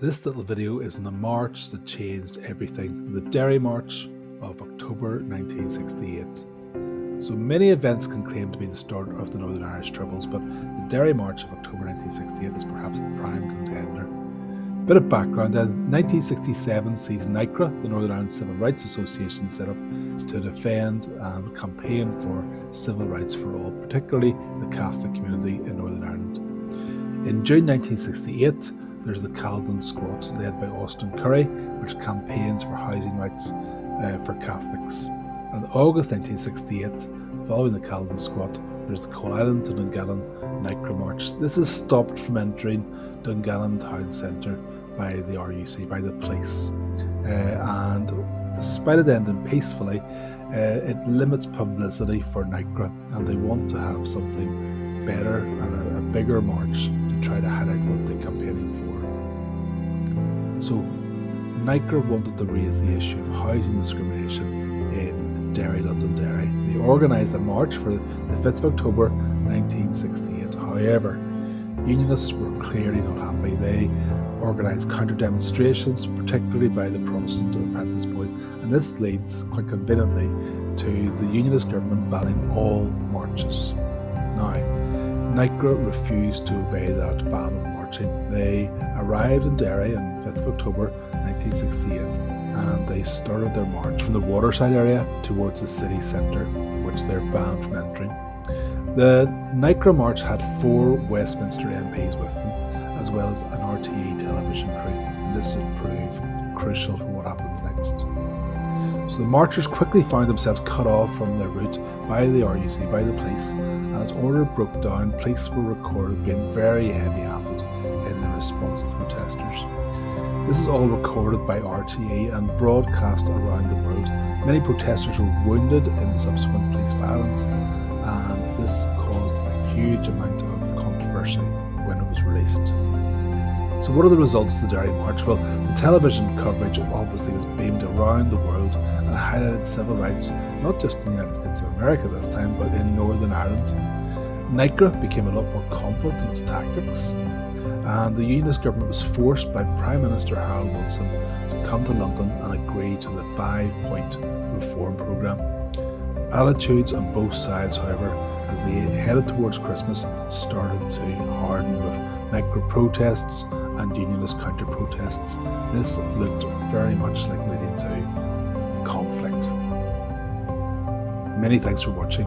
This little video is on the march that changed everything, the Derry March of October 1968. So many events can claim to be the start of the Northern Irish Troubles, but the Derry March of October 1968 is perhaps the prime contender. Bit of background then, 1967 sees NICRA, the Northern Ireland Civil Rights Association, set up to defend and campaign for civil rights for all, particularly the Catholic community in Northern Ireland. In June 1968, there's the Caledon Squad, led by Austin Curry, which campaigns for housing rights for Catholics. And in August 1968, following the Caledon Squad, there's the Coal Island to Dungannon NICRA March. This is stopped from entering Dungannon Town Centre by the RUC, by the police. And despite it ending peacefully, it limits publicity for NICRA, and they want to have something better and a bigger march to try to highlight what they're campaigning for. So NICRA wanted to raise the issue of housing discrimination in Derry, Londonderry. They organised a march for the 5th of October 1968. However, Unionists were clearly not happy. They organised counter-demonstrations, particularly by the Protestant apprentice boys, and this leads, quite conveniently, to the Unionist government banning all marches. Now, NICRA refused to obey that ban on marching. They arrived in Derry on 5th of October 1968, and they started their march from the waterside area towards the city centre, which they're banned from entering. The NICRA March had 4 Westminster MPs with them, as well as an RTE television crew, and this would prove crucial for what happens next. So the marchers quickly found themselves cut off from their route by the RUC, by the police, and as order broke down, police were recorded being very heavy-handed in their response to protesters. This is all recorded by RTE and broadcast around the world. Many protesters were wounded in the subsequent police violence, and this caused a huge amount of controversy when it was released. So what are the results of the Derry March? Well, the television coverage obviously was beamed around the world and highlighted civil rights, not just in the United States of America this time, but in Northern Ireland. NICRA became a lot more confident in its tactics, and the Unionist government was forced by Prime Minister Harold Wilson to come to London and agree to the 5-point reform programme. Attitudes on both sides, however, as they headed towards Christmas, started to harden with NICRA protests and Unionist counter-protests. This looked very much like leading to conflict. Many thanks for watching.